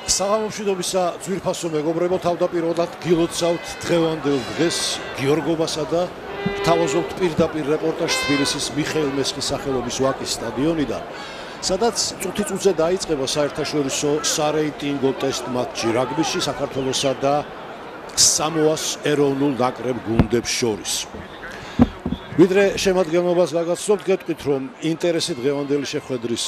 საღამომშვიდობისა ძვირფასო მეგობრებო, თავდაპირველად გილოცავთ დღევანდელ დღეს გიორგოვასა და თავაზობთ პირდაპირ რეპორტაჟს თბილისის მიხეილ მესხის სახელობის ვაკის სტადიონიდან, სადაც წუთი-წუთზე დაიწყება საერთაშორისო სარეიტინგო ტესტ მატჩი რაგბიში საქართველოსა და სამოას ეროვნულ ნაკრებ გუნდებს შორის. ვიდრე შემადგენლობას გაგაცნობთ, გეტყვით, რომ ინტერესი დღევანდელი შეხვედრის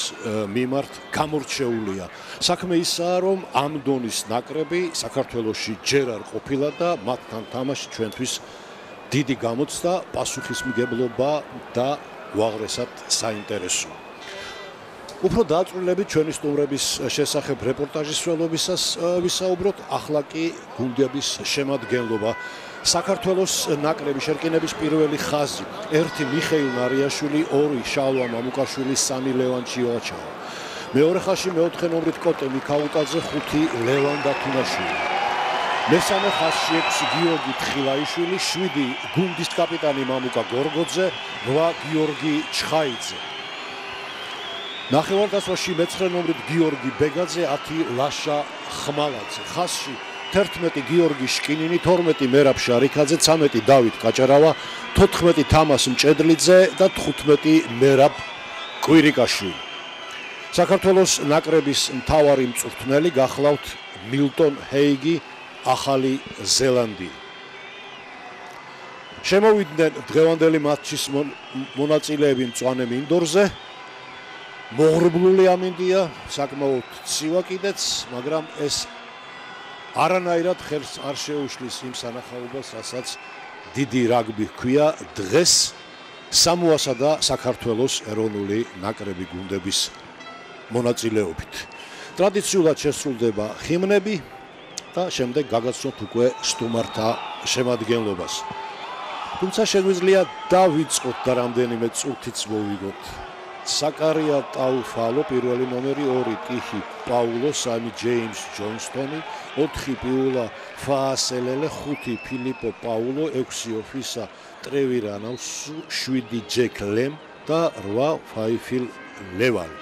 მიმართ გამორჩეულია. საქმე ისაა, რომ ამ დონის ნაკრები საქართველოში ჯერ არ ყოფილა და მათთან თამაში ჩვენთვის დიდი გამოცდა, პასუხისმგებლობა და უაღრესად საინტერესოა. უფრო დაწვრილებით ჩვენი სტუმრების შესახებ რეპორტაჟის სრულობისას ვისაუბროთ, ახლა კი გუნდების შემადგენლობა. საქართველოს ნაკრების შერკინების პირველი ხაზი: 1 მიხეილ ნარიაშვილი, 2 შალვა მამუკაშვილი, 3 ლევან ჩიოაჩავა. მეორე ხაზში მეოთხე ნომრით კოტე მიქაუტაძე, 5 ლევან დათუნაშვილი. მესამე ხაზში 6 გიორგი თხილაიშვილი, 7 გუნდის კაპიტანი მამუკა გორგოძე, 8 გიორგი ჩხაიძე. ნახევარდაცვაში მეცხრე ნომრით გიორგი ბეგაძე, 10 ლაშა ხმალაძე. ხაზში 11 გიორგი შკინინი, 12 მერაბ შარიქაძე, 13 დავით კაჭარავა, 14 თამას მჭედლიძე და 15 მერაბ კვირიკაშვილი. საქართველოს ნაკრების მთავარი მწვრთნელი გახლავთ მილტონ ჰეიგი, ახალი ზელანდია. შემოვიდნენ დღევანდელი მატჩის მონაწილეები მწვანე მინდორზე. მოღრუბლული ამინდია, საკმაოდ ცივა კიდეც, მაგრამ ეს არანაირად ხელს არ შეუშლის იმ სანახაობას, რასაც დიდი რაგბი ჰქვია დღეს სამოასა და საქართველოს ეროვნული ნაკრები გუნდების მონაწილეობით. ტრადიციულად შესრულდება ჰიმნები და შემდეგ გაგაცნობთ უკვე სტუმართა შემადგენლობას. თუმცა შეგვიძლია დავიწყოთ და რამდენიმე წუთიც მოვიგოთ. საკარია ტაუფალო, პირველი ნომერი, 2 ტიხი პაულო, 3 ჯეიმს ჯონსტონი, 4 პიულა ფაასელელე, 5 ფილიპო პაულო, 6 ოფისა ტრევი რანავსუ, 7 ჯეკ ლემ და 8 ფაიფილ ლევან.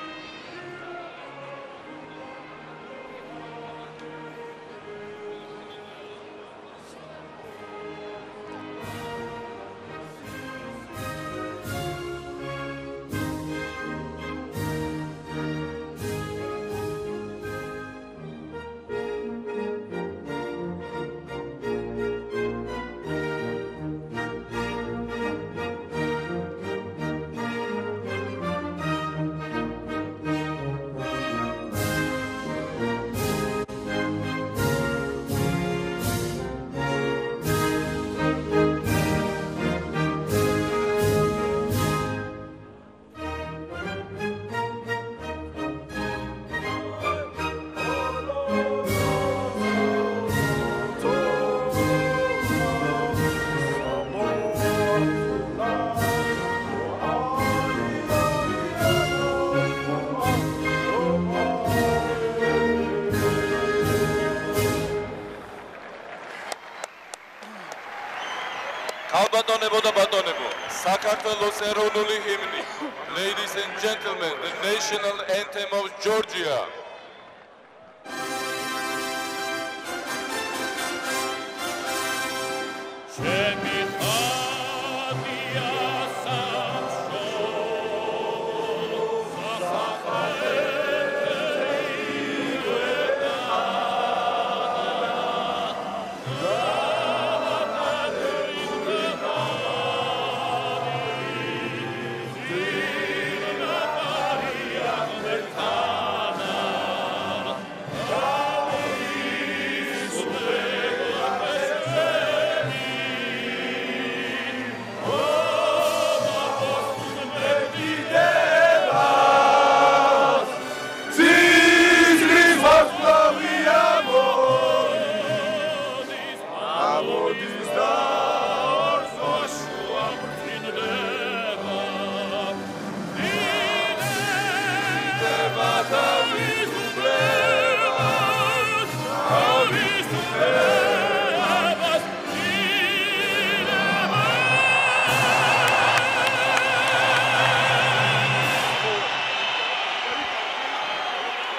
ალბატონებო და ბატონებო, საქართველოს ეროვნული ჰიმნი. Ladies and gentlemen, the national anthem of Georgia.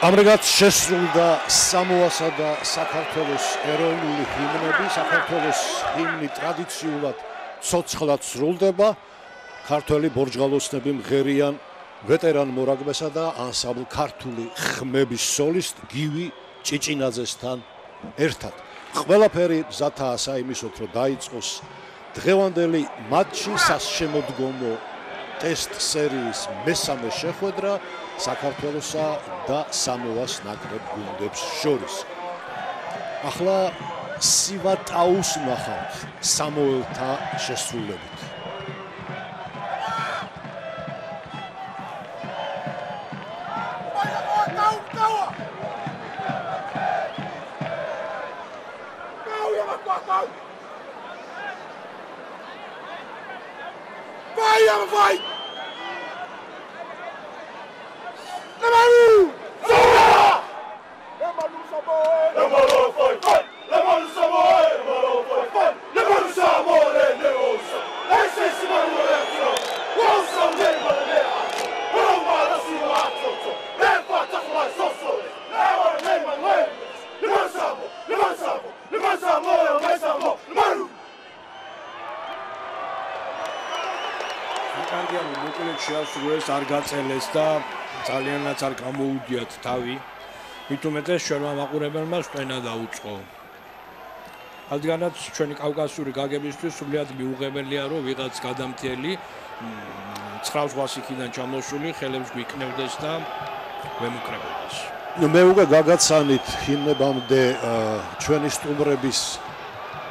ამრიგად შესრულდა სამოასა და საქართველოს ეროვნული ჰიმნები. საქართველოს ჰიმნი ტრადიციულად ცოცხლად სრულდება. ქართველი ბორჯღალოსნები მღერიან ვეტერან მორაგბესა და ანსამბლ ქართული ხმების სოლისტ გივი ჭიჭინაძესთან ერთად. ყველაფერი მზადაა საიმისოდ, რომ დაიწყოს დღევანდელი მატჩი სასშემოდგომო ტესტ სერიის მესამე შეხვედრა საქართველოსა და სამოას ნაკრებ გუნდებს შორის. ახლა სივატაუს ნახავთ სამოელთა შესრულებით. Vai! შეასრულეს არ გაწელეს და ძალიანაც არ გამოუდიათ თავი. მით უმეტეს ჩვენმა მაყურებელმა სტენა დაუწყო. რადგანაც ჩვენი კავკასიური გაგებისთვის სრულიად მიუღებელია, რომ ვიღაც გადამთელი 900-იდან ჩამოსული ხელებს გვიქნევდეს და ვემუქრებოდეს. მე უკვე გაგაცანით ჰიმნებამდე ჩვენი სტუმრების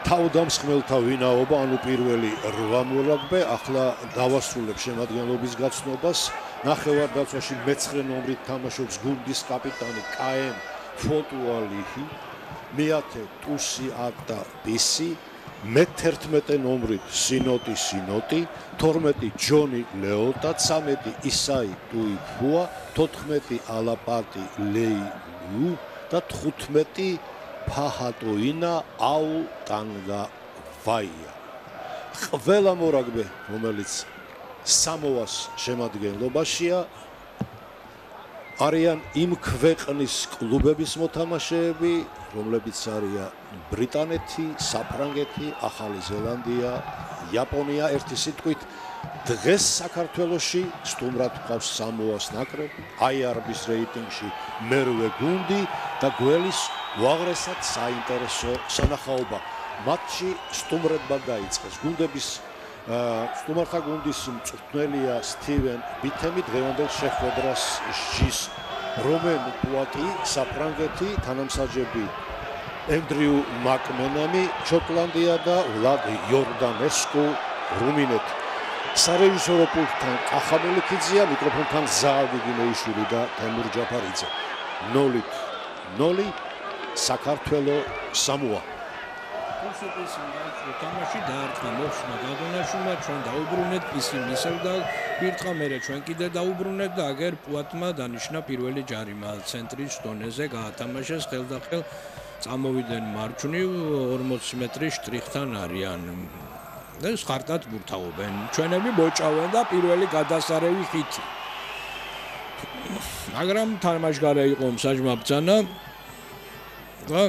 თავდამსხმელთა ვინაობა, ანუ პირველი 8 მოლაგბე, ახლა დავასრულებ შემადგენლობის გაცნობას. ნახევარდაცვაში მე-9 ნომრით თამაშობს გუნდის კაპიტანი კაენ ფოტუალიჰი, მე-10 ტუსი აკტა ბისი, მე-11 ნომრით სინოტი, 12 ჯონი ლეოტა, 13 ისაი ტუიფუა, 14 ალაპატი ლეიუ და 15 ფაჰატოინა აუ ტანგა ვაია. ყველა მორაგბე, რომელიც სამოას შემადგენლობაშია, არიან იმ ქვეყნის კლუბების მოთამაშეები, რომლებიც არიან ბრიტანეთი, საფრანგეთი, ახალი ზელანდია, იაპონია. ერთი სიტყვით, დღეს საქართველოში სტუმრად გვყავს სამოას ნაკრები, IRB-ის რეიტინგში მერვე გუნდი და გველის უაღრესად საინტერესო სანახაობა. მატჩი სტუმრებმა დაიწყეს. გუნდების სტუმართა გუნდის მწვრთნელია სტივენ ბითემი, დღევანდელ შეხვედრას სჯის რომენ პუატი, საფრანგეთი, თანამსაჯები ენდრიუ მაკმენამი, შოტლანდია და ვლად იორდანესკუ, რუმინეთი. სარეჟისორო პულტთან კახა მელიქიძეა, მიკროფონთან ზაალ გიგინეიშვილი და თემურ ჯაფარიძე. 0-0 საქართველო სამოა. Konsultasi თამაში დაარტყა მოხსნა გაგონაშვილმა, ჩვენ დაუბრუნეთ ისინი მისევდა პირთხა მერე ჩვენ კიდე დაუბრუნეთ და აგერ პუატმა დანიშნა პირველი ჯარიმა ცენტრის დონეზე გაათამაშეს ხელდახელ წამოვიდნენ მარჯვნივ 40 მეტრის შტრიხთან არიან. ეს ხარტად ბურთაობენ. ჩვენები მოჭავენ და პირველი გადასარევი ხითი. მაგრამ თამაშგარე იყო მსაჯმა ბრძანა და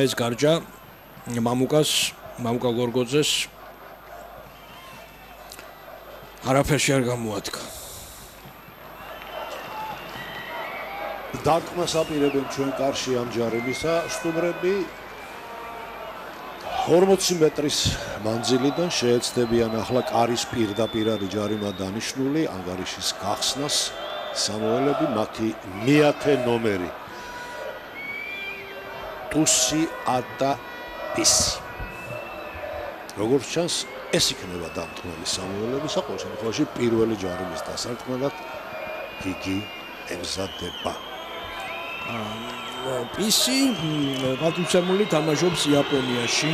ეს გარჯა მამუკა გორგოძეს არაფერში არ გამოადგა. დარტყმას აპირებენ ჩვენ კარში ამ ჯარებისა სტუმრები 40 მეტრის მანძილიდან შეეცდებიან ახლა კარის პირდაპირ არის ჯარიმა დანიშნული ანგარიშის გახსნას სამოელები მათი მე-10 ნომერი ტუსი ატა ბისი. როგორც ჩანს, ეს იქნება დამტყმელი სამოელების, ყოველ შემთხვევაში პირველი ჯარიმის დასარტყმელად იგი ემზადება. ბისი პატუცემული თამაშობს იაპონიაში.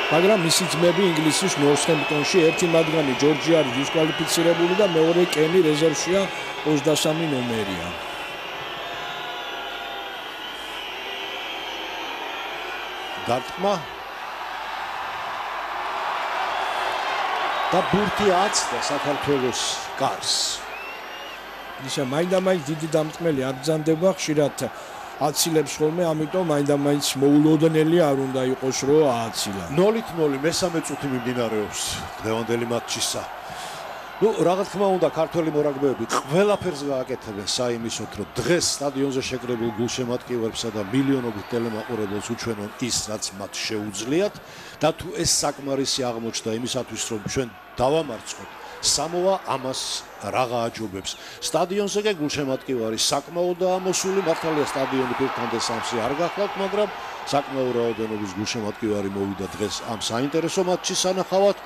მაგრამ მისი ძმები ინგლისის ნორთჰემპტონში, ერთი მათგანი ჯორჯი არის დისკვალიფიცირებული და მეორე კენი რეზერვშია 23 ნომერია. დარტყმა და ბურთი აცდა საქართველოს კარს. ისე მაინდა-მაინც დიდი დამტკმელი არ ბრძანდება, ხშირად აცილებს ხოლმე, ამიტომ მაინდა-მაინც მოულოდნელი არ უნდა იყოს, რომ ააცილა. 0-0 მესამე წუთი მიმდინარეობს დღევანდელი მატჩისა. რა თქმა უნდა, ქართველი მორაგბეები ყველაფერს გააკეთებენ საიმისოთ, რომ დღეს სტადიონზე შეკრებულ გულშემატკივარებსა და მილიონობით ტელემაყურებელს უჩვენონ ის, რაც მათ შეუძლიათ და თუ ეს საკმარისი აღმოჩნდა იმისათვის, რომ ჩვენ დავამარცხოთ, სამოა ამას რაღა აჯობებს. სტადიონზე კი გულშემატკივარი საკმაოდაა მოსული, მართალია სტადიონი პირთანდე სამსი არ გახლავთ, მაგრამ საკმაო რაოდენობის გულშემატკივარი მოვიდა დღეს ამ საინტერესო მატჩის სანახავად.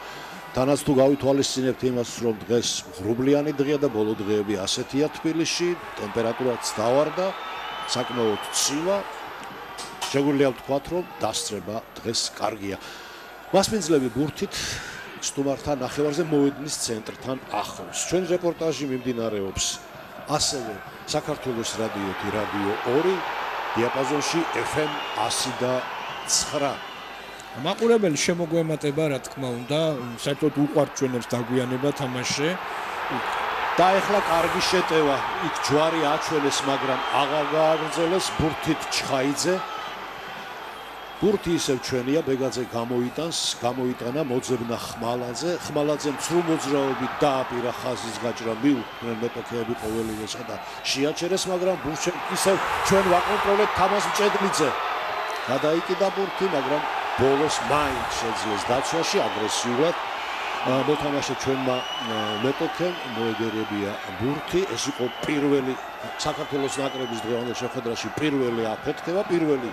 თანაც თუ გავითვალისწინებთ იმას, რომ დღეს ღრუბლიანი დღეა და ბოლო დღეები ასეთია თბილისში, ტემპერატურაც დავარდა, საკმაოდ ცივა. შეგვიძლია ვთქვათ, რომ დასწრება დღეს კარგია. მასპინძლები ბურთით სტუმართან ნახევარზე მოედნის ცენტრთან ახლოს. ჩვენ რეპორტაჟი მიმდინარეობს ასევე საქართველოს რადიო 2 დიაპაზონში FM 100.9. მაყურებელი შემოგვემატება, რა თქმა უნდა, საერთოდ უყვართ ჩვენებს დაგვიანება თამაშზე. და ეხლა კარგი შეტევა, იქ ჯვარი აჩვენეს, მაგრამ აღარ გააგრძელეს ბურთით ჩხაიძე. ბურთი ისევ ჩვენია, ბეგაძე გამოიტანა მოძებნა ხმალაძე. ხმალაძემ ცრუ მოძრაობით დააპირა ხაზის გაჭრა, მიუხვდნენ მეტოქეები ყოველივესა და შეაჩერეს, მაგრამ ბურთი ისევ ჩვენ ვაკონტროლეთ თამას მჭედლიძე. გადაიკიდა ბურთი, მაგრამ ბოლოს მაინც შეძლეს დაცვაში აგრესიულად. მოთამაშე ჩვენმა მეტოქემ მოეგერებია ბურთი. ეს იყო პირველი საქართველოს ნაკრების დღევანდელ შეხვედრაში პირველი აფეთქება, პირველი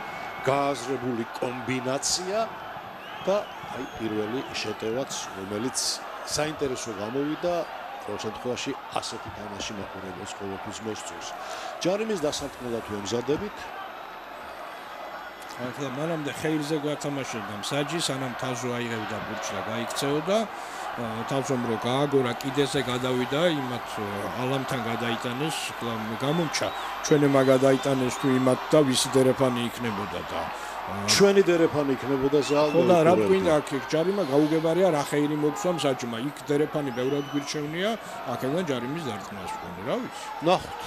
გააზრებული კომბინაცია და აი პირველი შეტევაც, რომელიც საინტერესო გამოვიდა. ყოველ შემთხვევაში ასეთი თამაში მაყურებელს ყოველთვის მოსწონს. ჯარიმის დასარტყმელად ვემზადებით. ახლა მანამდე ხეილზე გვათამაშებდა მსაჯი, სანამ თავზე აიღებდა ბურთს და გაიქცეოდა. თავზომ რო გააგორა, კიდეზე გადავიდა, იმათ ალამთან გადაიტანეს, გამომჩა ჩვენემა გადაიტანეს თუ იმათ და ვისი დერეფანი იქნებოდა და ჩვენი დერეფანი იქნებოდა ზალ. ხო და რა გვინდა აქ ჯარიმა გაუგებარია, რა ხეილი მოგცვა მსაჯმა, იქ დერეფანი ბევრად გვირჩევნია, აქედან ჯარიმის დარტყმას ვქონი, რა ვიცი. ნახოთ.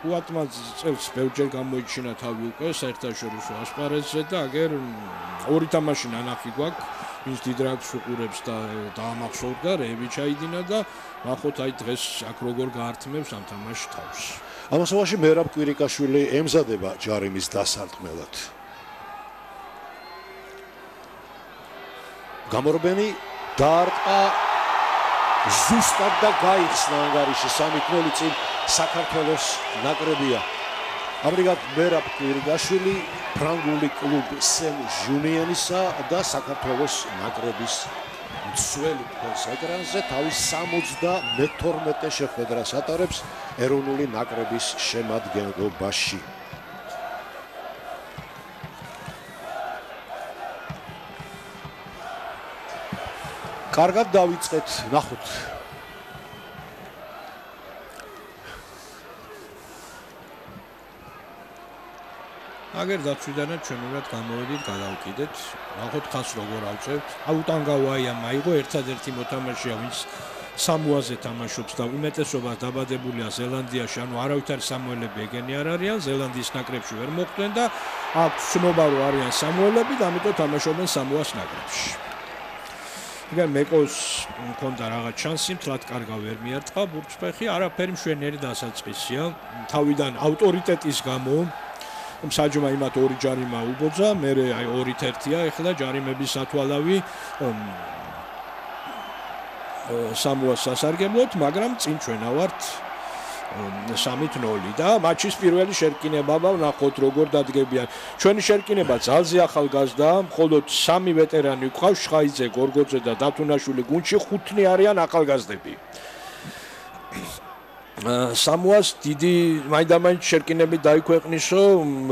პუატმა წელს ბევრჯერ გამოიჩინა თავი უკვე საერთაშორისო ასპარეზზე და აგერ ორი თამაში ნანახი გვაქვს, ვინც დიდ რაგს უყურებს და დაამახსოვრდა, რეები ჩაიდინა და ნახოთ აი დღეს აქ როგორ გაართმევს ამ თამაშს თავს. ამასობაში მერაბ კვირიკაშვილი ემზადება ჯარიმის დასარტყმელად. გამორბენი დაარტყა ზუსტად და გაიხსნა ანგარიში 3-0 წინ საქართველოს ნაკრებია. ამრიგად მერაბ კვირიკაშვილი ფრანგული კლუბ სენ ჟუნიანისა და საქართველოს ნაკრების მცველი ფონს ეკრანზე თავის 72 შეხვედრას ატარებს ეროვნული ნაკრების შემადგენლობაში. კარგად დავიწყეთ, ნახოთ. აგერ დაცვიდანაც ჩვენურად გამოვედით, გადავკიდეთ. ნახოთ ხას როგორ ავწევთ. აუტანგავაია მაიღო ერთადერთი მოთამაშეა, ვინც სამოაზე თამაშობს და უმეტესობა დაბადებულია ზელანდიაში, ანუ არავითარი სამოელები ეგენი არ არიან, ზელანდიის ნაკრებში ვერ მოხვდნენ და აქვს ცნობა რომ არიან სამოელები და ამიტომ თამაშობენ სამოას ნაკრებში. იგივე მეკოს მქონდა რაღაც შანსი, მთლად კარგა ვერ მიარტყა ბურთსფეხი, არაფერი მშვენიერი დასაწყისია. თავიდან ავტორიტეტის გამო მსაჯმა იმათ ორი ჯარიმა უბოძა, მერე აი 2-1-ია, ეხლა ჯარიმების სათვალავი სამოას სასარგებლოდ, მაგრამ წინ ჩვენა ვართ 3-0 და მატჩის პირველი შერკინება ვნახოთ როგორ დადგებიან. ჩვენი შერკინება ძალზე ახალგაზრდა, მხოლოდ 3 ვეტერანი გვყავს, შხაიძე, გორგოძე და დათუნაშვილი გუნდში, 5 არიან ახალგაზრდები. სამოას დიდი მაინდა-მაინც შერკინები დაიქვეყნისო,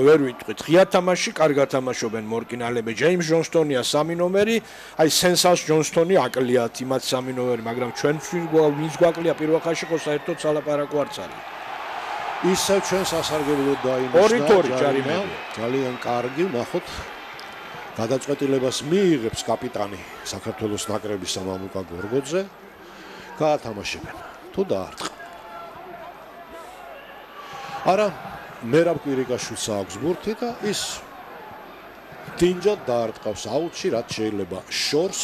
ვერ ვიტყვით. ღია თამაში, კარგად თამაშობენ მორკინალები. ჯეიმს ჯონსტონია 3 ნომერი, აი სენსას ჯონსტონი აკლიათ იმათ 3 ნომერი, მაგრამ ჩვენ ვინც გვაკლია პირველ ხაზში ხო საერთოდ სალაპარაკო არც არის. ისევ ჩვენ სასარგებლოდ დაინახა 2-2 ჯარიმები. ძალიან კარგი, ნახოთ. გადაწყვეტილებას მიიღებს კაპიტანი საქართველოს ნაკრების სამამუკა გორგოძე. გაათამაშებენ. თუ დაარტყა არა მერაბ კვირიკაშვილს აქვს ბურთი და ის დინჯად დაარტყავს აუტში, რაც შეიძლება შორს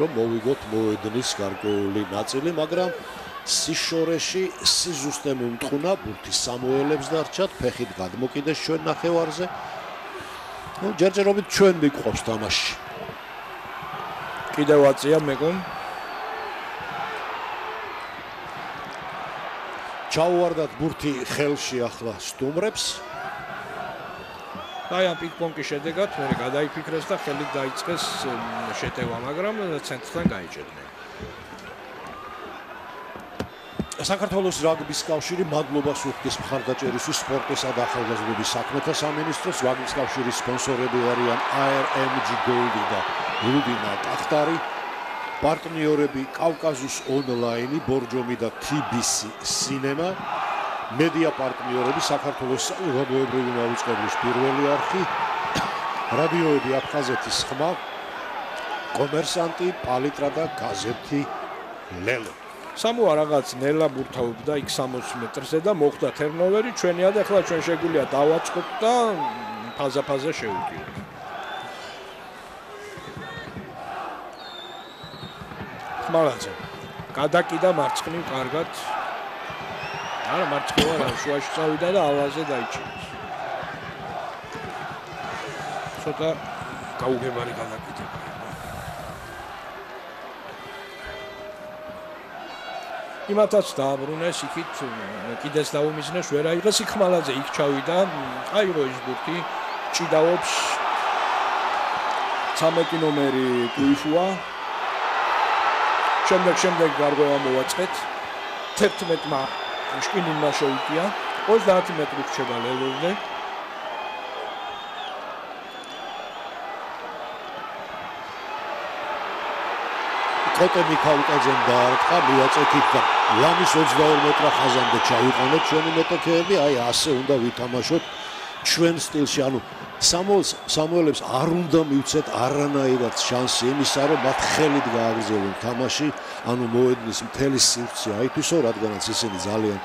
რომ მოვიგოთ მოედნის გარკვეული ნაწილი, მაგრამ სიშორეში სიზუსტე მომტყუნა ბურთი სამოელებს დარჩათ, ფეხით გადმოკიდეს ჩვენ ნახევარზე. ნუ ჯერჯერობით ჩვენ მიყვავს თამაში. კიდევ აწია მეგონ. ჩაუვარდათ ბურთი ხელში ახლა სტუმრებს. აი ამ პინგ-პონგის შედეგად მე გადაიფიქრეს და ხელით დაიწყეს შეტევა, მაგრამ ცენტრთან გაიჭედნენ. საქართველოს რაგბის კავშირი მადლობას უხდის მხარდაჭერისთვის სპორტისა და ახალგაზრდობის საქმეთა სამინისტროს. რაგბის კავშირის სპონსორები არიან ARMG Gold და Rubina Tahtari. პარტნიორები კავკაზუს ონლაინი, ბორჯომი და TBC Cinema. მედია პარტნიორები საქართველოს საზოგადოებრივი მაუწყებლის პირველი არხი, რადიოები აფხაზეთის ხმა, კომერსანტი, პალიტრა და გაზეთი ლელო. სამოა რაღაც ნელა ბურთაობდა იქ 60 მეტრზე და მოხდა თერნოვერი, ჩვენია და ახლა ჩვენ შეგვიძლია დავაწყოთ და ფაზა-ფაზა შევიდიოთ. ხმალაძე გადაკიდა მარცხნივ კარგად. არა მარცხნივ არა, შუაში წავიდა და ავაზე დაიჭირეს. ცოტა გაუგებარი გადაკიდება. იმათაც დააბრუნეს იქით, კიდეც დაუმიზნეს, ვერ აიღეს იქ ხმალაძე იქ ჩავიდა, აიღო ის ბურთი, ჭიდაობს 13 ნომერი კუიფუა. შემდეგ გარღვევა მოვაწყეთ. 11-მა შკინინმა შეუტია, 30 მეტრი რჩება ლელოზე. კოტე მიქაუტაძემ დაარტყა, მივაწექით და ლამის 22 მეტრა ხაზამდე ჩავიყანეთ ჩვენი მეტოქეები, აი ასე უნდა ვითამაშოთ ჩვენ სტილში, ანუ სამოელებს არ უნდა მივცეთ არანაირად შანსი იმისა, რომ მათ ხელით გააგრძელონ თამაში, ანუ მოედნის მთელი სივრცე აითვისო, რადგანაც ისინი ძალიან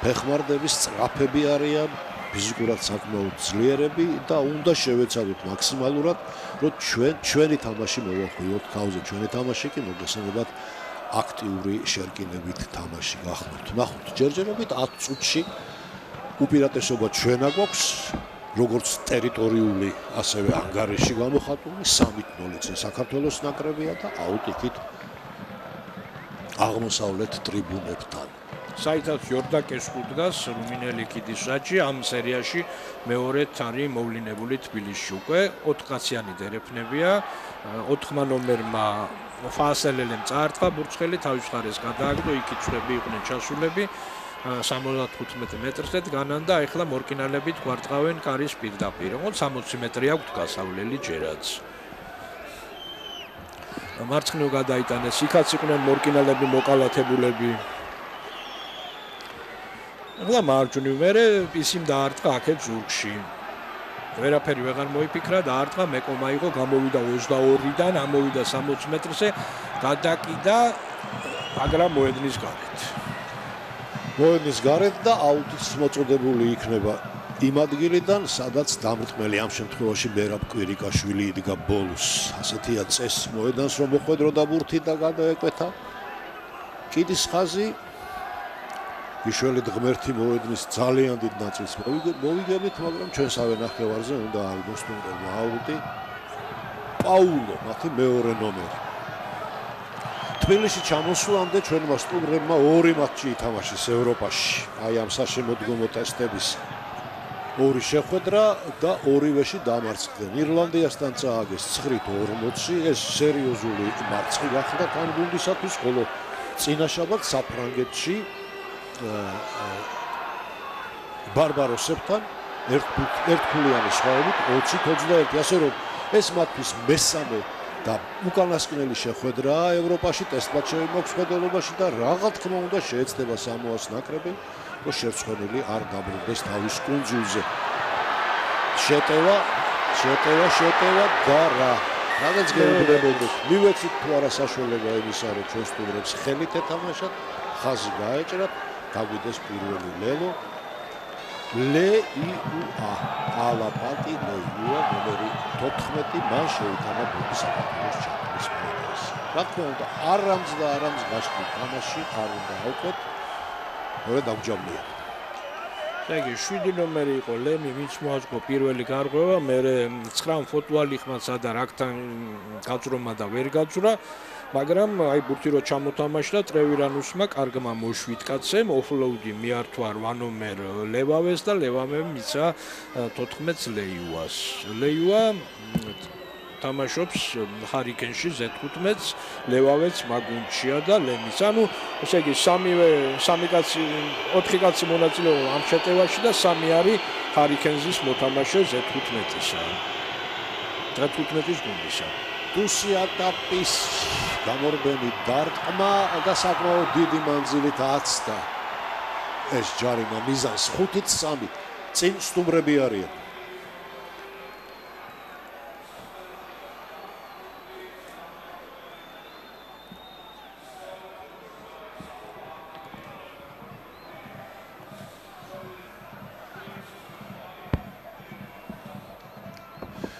ფეხმარდები, სწრაფები არიან, ფიზიკურად საკმაოდ ძლიერები და უნდა შევეცადოთ მაქსიმალურად, რომ ჩვენი თამაში მოვახვიოთ თავზე, ჩვენი თამაში კი მოგესალმებათ აქტიური შერკინებით თამაში გახდოთ. ნახოთ, ჯერჯერობით 10 წუთში უპირატესობა ჩვენა გვაქვს. როგორც ტერიტორიული, ასევე ანგარიში გამოხატული 3-0 საქართველოს ნაკრებია და აუტიქით აღმოსავლეთ ტრიბუნებთან. საითაც იორდაკეს უდგას რუმინელი კიდის რაჭი ამ სერიაში მეორედ არის მოვლინებული თბილისში უკვე 4 კაციანი დერეფნებია 4 ნომერმა ფასელელემ წაარტყა ბურცხელი თავის მხარეს გადააგდო იქით წვები იყვნენ ჩასულები 75 მეტრზე დგანან და ეხლა მორკინალებით გვარტყავენ კარის პირდაპირ. ოღონდ 60 მეტრი აქვთ გასავლელი ჯერაც. მარცხნივ გადაიტანეს, იქაც იყვნენ მორკინალები მოკალათებულები. ახლა მარჯვნივ მერე ისიმ დაარტყა აქეთ ზურგში. ვერაფერი ვეღარ მოიფიქრა, დაარტყა, მეკო მაიღო, გამოვიდა 22-დან, ამოვიდა 60 მეტრზე, გადაკიდა, მაგრამ მოედნის გარეთ. მოედნის გარეთ და აუტის მოწოდებული იქნება იმ ადგილიდან, სადაც დამრტმელი ამ შემთხვევაში მერაბ კვირიკაშვილი იდგა ბოლოს. ასეთია წესი მოედანს, რომ მოხვედრო და ბურთი და გადაეკვეთა. კიდის ხაზი იშველი ღმერთი მოედნის ძალიან დიდ ნაწილს მოვიგებით, მაგრამ ჩვენსავე ნახევარზე უნდა აიღოს სტუმრებმა აუტი. პაულო, მათი მეორე ნომერი. თბილისში ჩამოსვლამდე ჩვენმა სტუმრებმა 2 მატჩი ითამაშეს ევროპაში. აი ამ საშემოდგომო ტესტების 2 შეხვედრა და 2-ვეში დამარცხდნენ. ირლანდიასთან წააგეს 9-40, ეს სერიოზული მარცხი გახდა კანგუნდისათვის, ხოლო წინა შაბათს საფრანგეთში ბარბაროსებთან ერთქულიანი სხვაობით 20-21, ასე რომ ეს მათთვის მესამე და უკანასკნელი შეხვედრაა ევროპაში ტესტ-მატჩები მაქვს ხედელობაში და რა თქმა უნდა შეეცდება სამოას ნაკრები, რომ შერწყმული არ დაბრუნდეს თავის კუნძულზე. შეტევა და რა. რადგან გეუბნებოდეთ, მივეცით თუ არა საშუალება იმისა, რომ ჩვენ სტუმრებს ხელით ეთამაშათ, ხაზი გაეჭრათ, გაგვიდეს პირველი ლელო. ლეიუა ალაპატი ლეიუა ნომერი 14 მან შეიტანა ბურთი საქართველოს ჩემპიონის მოედანზე. რა თქმა უნდა არამც გაშლილ თამაში არ უნდა აუკვეთ. მერე დამჯამია. ეგ 7 ნომერი იყო ლემი, ვინც მოაწყო პირველი გარღვევა, მერე 9 ფოტოალი ხმა სადა რაკთან გაწრომა და ვერ გაწრა. მაგრამ აი ბურთი რო ჩამოთამაშდა ტრევირანუსმა კარგმა მოშვიდკაცემ ოფლოუდი მიართვა 8 ნომერ ლევავეს და ლევავემ მიცა 14 ლეიუას. ლეიუა თამაშობს ჰარიკენში Z15-ს, ლევავეც მაგუნჩია და ლემის. ანუ ესე იგი 4 კაცი მონაწილეობა ამ შეტევაში და 3 არის ჰარიკენზის მოთამაშე Z15-ისა. Z15-ის გუნდისა. დუსიატაპის გამორბენი დარტყმა და საკმაოდ დიდი მანძილით აცდა ეს ჯარიმა მიზანს 5-3 წინ სტუმრები არიან.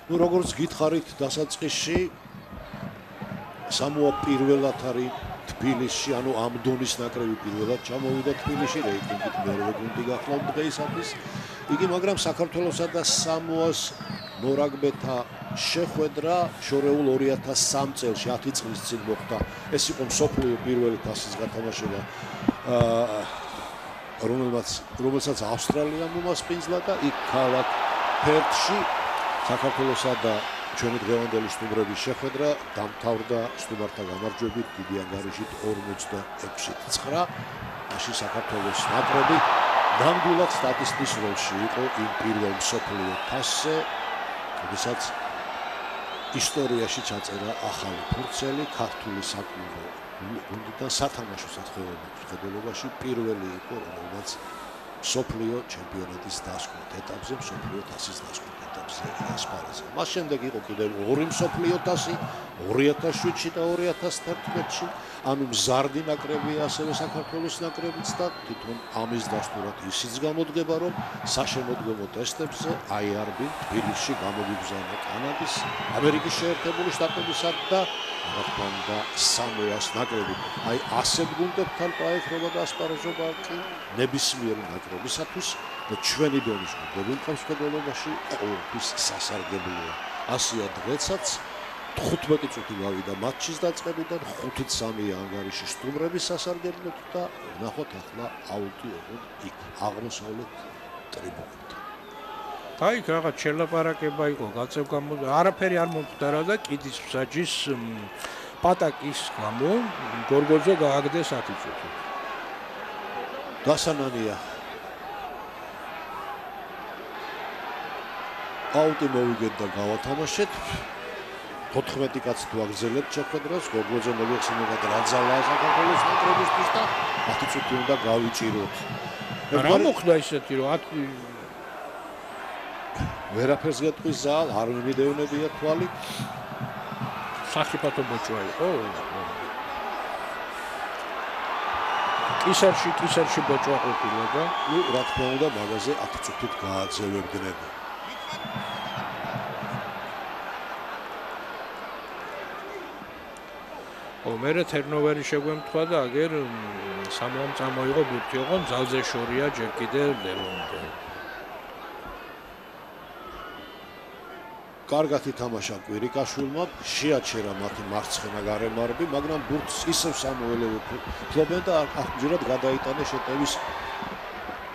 ნუ როგორც გითხარით დასაწყისში სამოა პირველად არის თბილისში, ანუ ამ დონის ნაკრები პირველად ჩამოვიდა თბილისში, რეიტინგით მერვე გუნდი გახლავთ დღეისათვის. იგი მაგრამ საქართველოსა და სამოას მორაგბეთა შეხვედრა შორეულ 2003 წელს 10 წლის წინ მოხდა. ეს იყო მსოფლიო პირველი თასის გათამაშება, რომელსაც ავსტრალია მომასპინძლა და იქ ქალაქ პერთში საქართველოსა და ჩვენი დღევანდელი სტუმრების შეხვედრა დამთავრდა სტუმართა გამარჯვებით დიდი ანგარიშით 46-9. მაშინ საქართველოს ნაკრები ნამდვილად სტატისტიკის როლში იყო იმ პირველ მსოფლიო თასზე, როდესაც ისტორიაში ჩაწერა ახალი ფურცელი ქართული საკმაო გუნდიდან სათამაშო საწყობლობაში პირველი იყო, რომელმაც მსოფლიო ჩემპიონატის დასკვნით ეტაპზე, მსოფლიო თასის დასკვნით ეტაპზე ასპარეზა. მას შემდეგ იყო კიდევ 2 მსოფლიო თასი 2007-ში და 2011-ში, ანუ მზარდი ნაკრებია ასევე საქართველოს ნაკრებიც და თვითონ ამის დასტურად ისიც გამოდგება, რომ საშემოდგომო ტესტებზე IRB თბილისში გამოგიგზავნა კანადის, ამერიკის შეერთებული შტატებისა და რა თქმა უნდა სამოას ნაკრები. აი ასეთ გუნდებთან პაექრობა და ასპარეზობა კი ნებისმიერი ნაკრებისათვის და ჩვენი დონის გუნდები მყავს ხელოვნებაში ყოველთვის სასარგებლოა. ასია დღესაც 15 წუთი გავიდა მატჩის დაწყებიდან 5-3 ანგარიში სტუმრების სასარგებლოდ და ნახოთ ახლა აუდიო იქ აღმოსავლეთ ტრიბუნიდან. აი რაღაც შელაპარაკება იყო გაწევ გამო არაფერი არ მომხდარა და კიდის მსაჯის პატაკის გამო გორგოძე გააგდეს 10 წუთი. დასანანია აუტი მოვიგეთ და გავათამაშეთ 14 კაცი თუ აგზელებთ შეხვედრას, გორგოძე მოგეხსენება დრაძალა საქართველოს ნაკრებისთვის და 10 წუთი უნდა გავიჭიროთ. რა მოხდა ისეთი რომ 10 ვერაფერს გეტყვის ზალ, არ მიმიდევნებია თვალი. სახიფათო ბოჭვა იყო. კისერში ბოჭვა ყოფილა და ნუ რა თქმა უნდა მაგაზე 10 წუთით გააძევებდნენ. მერე თერნოვერი შეგვემთხვა და აგერ სამოამ წამოიღო ბურთი, ოღონ ძალზე შორია ჯერ კიდე ლევონდე. კარგად ითამაშა კვირიკაშვილმა, შეაჩერა მათი მარცხენა გარემარბი, მაგრამ ბურთს ისევ სამოელევი ფლობენ და ამჯერად გადაიტანეს შეტევის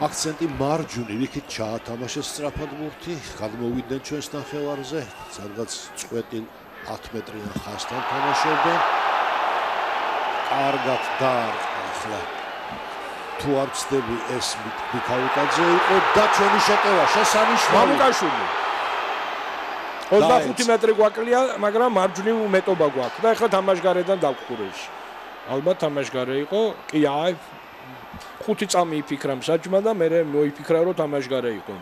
აქცენტი მარჯვნივ, იქით ჩაათამაშეს სწრაფად ბურთი, გადმოვიდნენ ჩვენს ნახევარზე, სადღაც წვეტილ 10 მეტრიან ხაზთან თამაშობდნენ. კარგად დაარტყა ახლა. თუ არ ვცდები ეს მიქაუტაძე იყო და ჩვენი შეტევა შესანიშნავი. მამუკაშვილი 25 მეტრი გვაკლია, მაგრამ მარჯვნივ მეტობა გვაქვს და ახლა თამაშგარედან დავხურეს. ალბათ თამაშგარე იყო, კი აი 5 წამი იფიქრა მსაჯმა და მე მოიფიქრა რომ თამაშგარე იყო.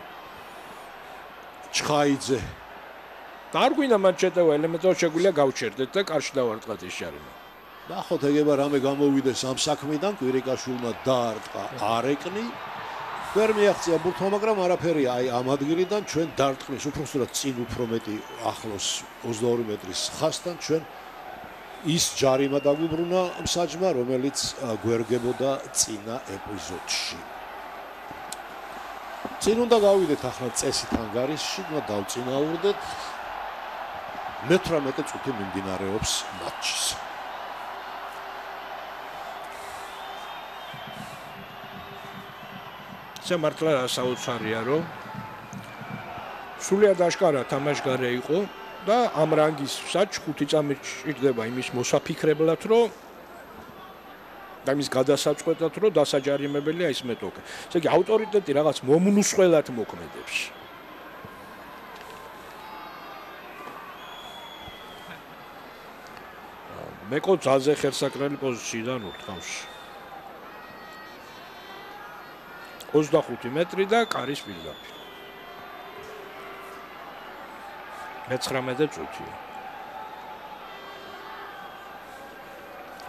ჩხაიძე. არ გვინდა მათ შეტევა ელემენტარულად შეგვიძლია გავჩერდეთ და კარში დავარტყათ ეს ჯარიმა. ნახოთ ეგება რამე გამოვიდეს ამ საქმიდან, კვირიკაშვილმა დაარტყა არეკნი ვერ მიაღწია ბურთმა, მაგრამ არაფერია აი ამ ადგილიდან ჩვენ დარტყმის უბრალოდ წინ უფრო მეტი ახლოს 22 მეტრის ხასთან ჩვენ ის ჯარიმა დაგვიბრუნა მსაჯმა, რომელიც გვერგებოდა წინა ეპიზოდში. წინ უნდა გავიდეთ ახლა წესით ანგარიშში, და დავწინაურდეთ 18 წუთი მიმდინარეობს მატჩის. მართლა საოცარია, რომ სულიად აშკარა თამაშგარე იყო და ამ რანგის საჩ 5 წამი ჭირდება იმის მოსაფიქრებლად, რომ და იმის გადასაწყვეტად, რომ დასაჯარიმებელია ის მეტოქე. ესე იგი ავტორიტეტი რაღაც მომნუსხველად მოქმედებს. მეკო ძალზე ხელსაყრელი პოზიციიდან ურთავს. 25 მეტრი და კარის პირდაპირ. 19 წუთია.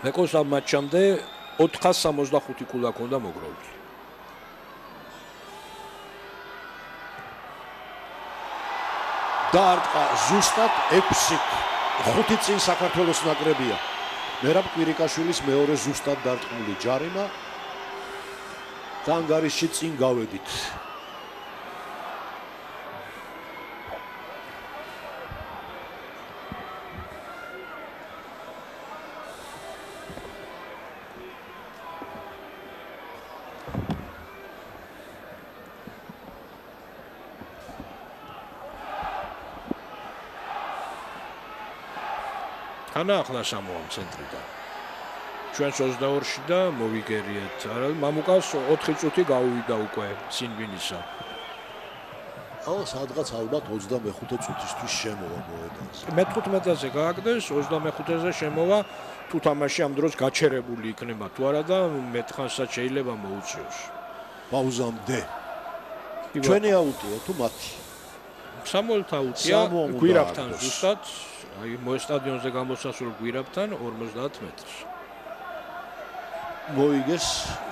მეკოს ამ მატჩამდე 465 კულა ჰქონდა მოგროვილი. დაარტყა ზუსტად 6-5 წინ საქართველოს ნაკრებია. მერაბ კვირიკაშვილის მეორე ზუსტად დარტყმული ჯარიმა და ანგარიშში წინ გავედით. ახლა სამოამ ცენტრიდან. ჩვენს 22-ში და მოვიგერიეთ. არა, მამუკას 4 წუთი გავუვიდა უკვე სინვინისა. აუ, სადღაც ალბათ 25 წუთისთვის შემოვა მოედანზე. მე-15-ზე გააგდეს, 25-ზე შემოვა, თუ თამაში ამ დროს გაჩერებული იქნება თუ არა და მეტხანსაც შეიძლება მოუწიოს. პაუზამდე. ჩვენი აუტია თუ მათი? სამუელთა აუტია, გვირაბთან ზუსტად. აი სტადიონზე გამოსასვლელ გვირაბთან 50 მეტრში. მოიგეს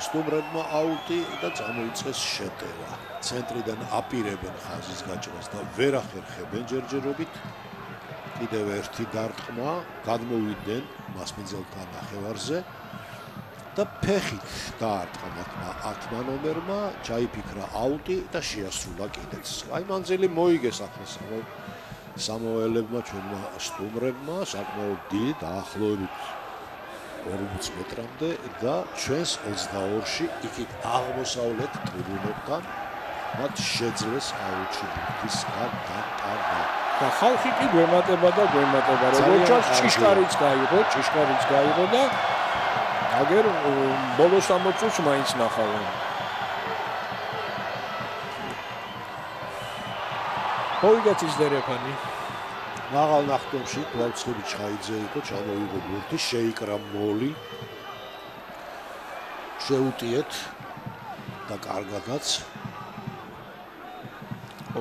სტუმრებმა აუტი და წამოიწყეს შეტევა. ცენტრიდან აპირებენ ხაზის გაჭრას და ვერ ახერხებენ ჯერჯერობით. კიდევ ერთი დარტყმა, გადმოვიდნენ მასპინძელთან ნახევარზე და ფეხით დაარტყმა მათმა 10 ნომერმა, ჩაიფიქრა აუტი და შეასრულა კიდეც. აი მანძილი მოიგეს ახლა სამოელებმა ჩვენმა სტუმრებმა საკმაოდ დიდი დაახლოებით 40 მეტრამდე და ჩვენს 22-ში იქით აღმოსავლეთ ტრიბუნებთან მათ შეძლეს აუჩი ბურთის გადატანა. და ხალხი კი გვემატება და გვემატება, როგორც ჭიშკარიც გაიღო და აგერ ბოლოს 60 წუთს მაინც ნახავენ. მოიგეთ ის დერეფანი. მაღალ ნახტომში კლავცხები ჩაიძე იყო, ჩამოიღო ბურთი, შეიკრა მოლი. შეუტიეთ და კარგადაც.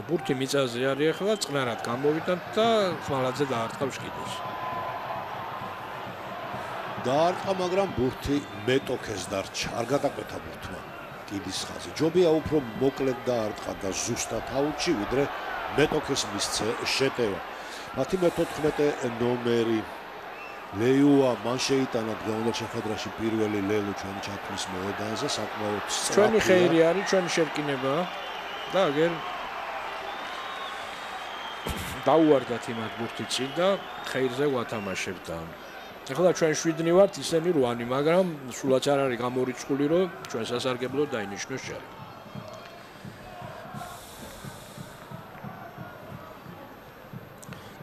ბურთი მიწაზე არის ახლა, წყნარად გამოვიდა და ხმალაძე დაარტყავს კიდეს. დაარტყა, მაგრამ ბურთი მეტოქეს დარჩა. არ გადაკვეთა ბურთმა კიდის ხაზი. ჯობია უფრო მოკლედ დაარტყა და ზუსტად აუჩი, ვიდრე მეტოქეს მისცე შეტევა. მათი მე-14 ნომერი ლეიუა მან შეიტანა გუნდ შეხვედრაში პირველი ლელო ჩვენი ჩათვლის მოედანზე საკმაოდ სწრაფია. ჩვენი ხეირი არის, ჩვენი შერკინება და აგერ დაუვარდათ იმათ ბურთი წინ და ხეირზე ვათამაშებთ. ახლა ჩვენ 7 ვართ, ისინი 8, მაგრამ სულაც არ არის გამორიცხული, რომ ჩვენ სასარგებლოდ დაინიშნოს ჯარი.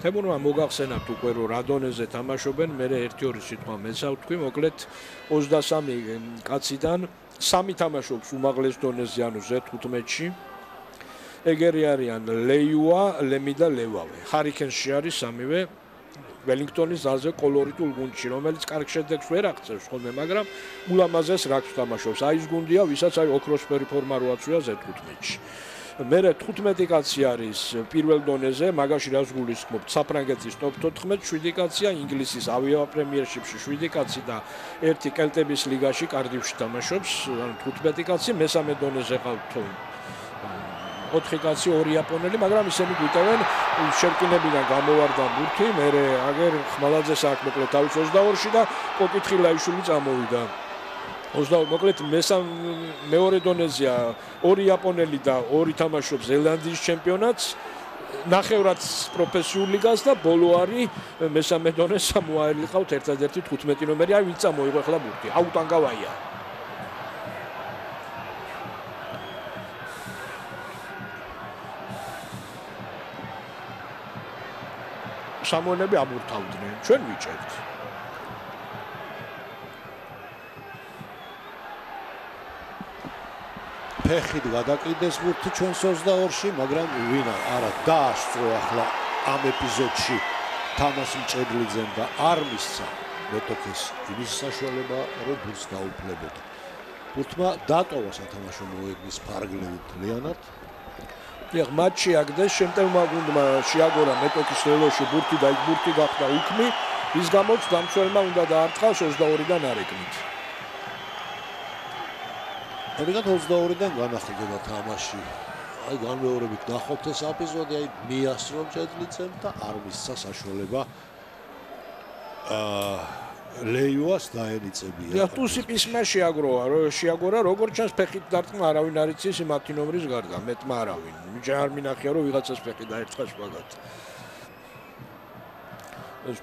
თემურმა მოგახსენებთ უკვე რომ რადონეზე თამაშობენ, მე 1-2 სიტყვა მესავთქვი, მოკლედ 23 კაციდან 3 თამაშობს უმაღლეს დონეზე, ანუ Z15-ში. ეგერი არიან ლეიუა, ლემი და ლევავე. ჰარიკენსში არის სამივე ველინგტონის ზალზე კოლორიტულ გუნდში, რომელიც კარგ შედეგს ვერ აღწევს ხოლმე, მაგრამ ულამაზეს რაგბს თამაშობს. აი ეს გუნდია, ვისაც აი ოქროსფერი ფორმა რო აწვია Z15-ში. მერე 15 კაცი არის პირველ დონეზე, მაგაში რას გულისხმობთ? საფრანგეთის ტოპ 14, 7 კაცია ინგლისის ავია პრემიერშიპში, 7 კაცი და ერთი კელტების ლიგაში კარდივში თამაშობს, ანუ 15 კაცი, მესამე დონეზე ყავთ 4 კაცი, 2 იაპონელი, მაგრამ ისინი გვიტევენ შერკინებიდან გამოვარდა ბურთი, მერე აგერ ხმალაძეს აქ მოკლედ თავის 22-ში და კოკითხილაიშვილი წამოვიდა. მოკლედ მეორე დონეზია 2 იაპონელი და 2 თამაშობს ზელანდიის ჩემპიონატს, ნახევრად პროფესიული ლიგას და ბოლო არის მესამე დონეს სამოაელი ყავთ ერთადერთი 15 ნომერი, აი ვინც წამოიღო ახლა ბურთი, აუტანგავაია. სამონები ამურთავდნენ, ჩვენ ვიჭერთ. ფეხით გადაკიდეს ბურთი ჩვენს 22-ში, მაგრამ ვინა არა დაასწრო ახლა ამ ეპიზოდში თამას მჭედლიძემ და არ მისცა მეტოქეს იმის საშუალება, რომ ბურთს დაუფლებოდა. ბურთმა დატოვა სათამაშო მოედნის ფარგლებით მთლიანად. დიახ, მატჩი აგდეს, შემტევმა გუნდმა შეაგორა მეტოქის ლელოში ბურთი და იქ ბურთი გახდა უქმი, ის გამოც დამცველმა უნდა დაარტყას 22-დან არეკნით. ამიტომ 22-დან განახლდება თამაში. აი განმეორებით ნახოთ ეს ეპიზოდი, აი მიასწრო მჭედლიძემ და არ მისცა საშუალება ლეიუას დაენიწებია. და ტუსიპისმა შეაგორა, როგორც ჩანს ფეხით დარტყმა არავინ არ იცის მათი ნომრის გარდა, მეტმა არავინ. არ მინახია რომ ვიღაცას ფეხი დაერწყა შუაგად.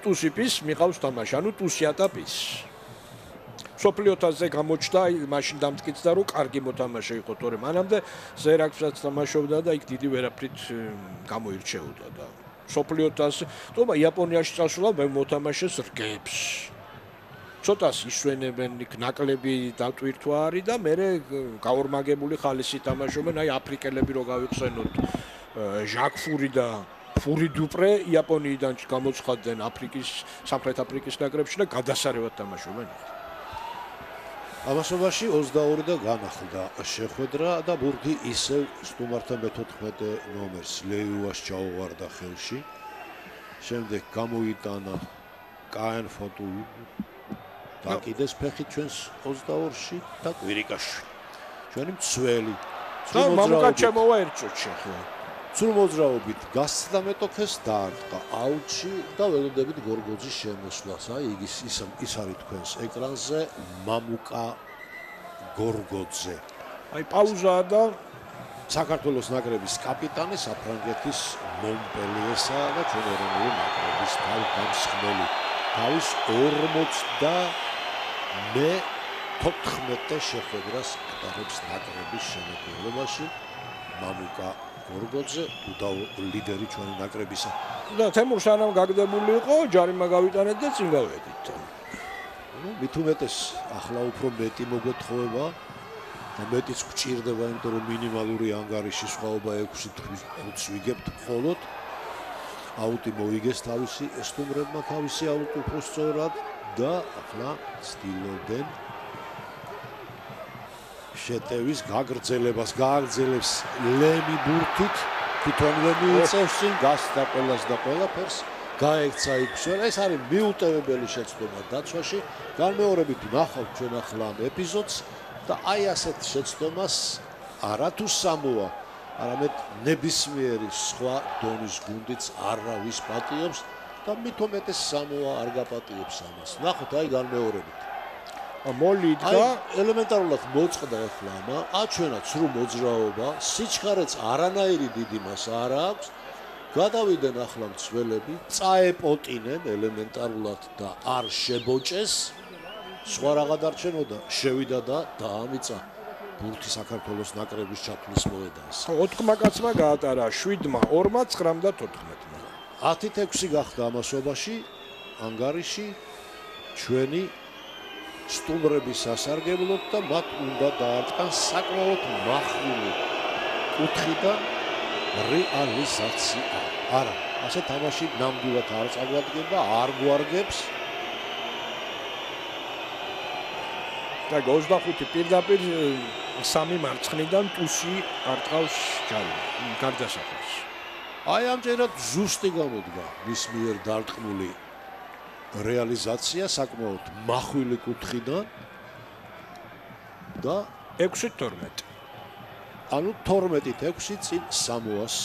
ტუსიპის მიყავს თამაში, ანუ ტუსიატაპის. სოფლიოთაზე გამოჩნდა, მაშინ დამტკიცდა რომ კარგი მოთამაშე იყო, თორემ მანამდე ზერაკსაც თამაშობდა და იქ დიდი ვერაფრით გამოირჩეოდა და სოფლიოთაზე, თუმცა იაპონიაში წასულა მე მოთამაშეს რგებს. ცოტას ისვენებენ იქ ნაკლები დატვირთვა არის და მე გაორმაგებული ხალისი თამაშობენ, აი აფრიკელები რო გავიხსენოთ, ჟაკფური და ფური დუპრე იაპონიიდან გამოცხადდნენ სამხრეთ აფრიკის ნაკრებში და გადასარევად თამაშობენ. ამასობაში 22 და განახლდა შეხვედრა და ბურთი ისევ სტუმართა მე-14 ნომერს ლეიუას ჩაუვარდა ხელში. შემდეგ გამოიტანა კაენ ფოტუ დაკიდეს ფეხით ჩვენს 22-ში და კვირიკაშვილი. ჩვენი მცველი. მამუკა ჩემოვა ერჭოჩი ხო. სულ მოძრაობით გასცდა მეტოქეს დაარტყა აუტში და ველოდებით გორგოძის შემოსვლას. აი ის არის თქვენს ეკრანზე მამუკა გორგოძე. აი პაუზაა და საქართველოს ნაკრების კაპიტანი საფრანგეთის მონპელიესა და ჩვენ ეროვნული ნაკრების თავდამსხმელი. თავის 44 შეხვედრას ატარებს ნაკრების შემადგენლობაში მამუკა გორგოძე, უდავო ლიდერი ჩვენი ნაკრებისა. და თემურ სანამ გაგდებული იყო, ჯარიმა გავიტანეთ და წინ გავედით. მით უმეტეს ახლა უფრო მეტი მოგეთხოვება და მეტიც გვჭირდება, იმიტომ რომ მინიმალური ანგარიში სხვაობა 6-5 ვიგებთ მხოლოდ. აუტი მოიგეს თავისი სტუმრებმა თავისი აუტი უფრო სწორად და ახლა ცდილობენ შეტევის გაგრძელებას, გააგრძელებს ლემი ბურთით, თვითონვე მიიწევს წინ გასდა ყველას და ყველაფერს, გაექცა იქ შენ. ეს არის მიუტევებელი შეცდომა დაცვაში. განმეორებით ნახავთ ჩვენ ახლა ამ ეპიზოდს და აი ასეთ შეცდომას არათუ სამოა, არამედ ნებისმიერი სხვა დონის გუნდიც არავის პატიობს და მით უმეტეს სამოა არ გაპატიობს ამას. ნახოთ აი განმეორებით. მოლიდა ელემენტარულად მოწყდა ახლა ამა, აჩვენა ცრუ მოძრაობა, სიჩქარეც არანაირი დიდი მას არ აქვს. გადავიდნენ ახლა მცველები, წაეპოტინენ ელემენტარულად და არ შებოჭეს. სხვა რა გადარჩენოდა, შევიდა და დაამიცა ბურთი საქართველოს ნაკრების ჩათვლის მოედანს. 4 კაცმა გაატარა 7-მა, 2-მა, 9-მ და 14-მა. 10-6 გახდა ამასობაში ანგარიში ჩვენი სტუმრების სასარგებლოდ და მათ უნდა დაარტყან საკმაოდ מחვილი კუთხიდან რეალიზაცია. არა, ასე თამაში ნამდვილად არ წაგვადგება, არ გვარგებს. და 25 პირდაპირ სამი მარცხნიდან ტუსი არტყავს გარდასახვას. აი ამჯერად ზუსტი გამოდგა მის მიერ დარტყმული რეალიზაცია საკმაოდ მახვილი კუთხიდან და 6-12. ანუ 12-6 წინ სამოას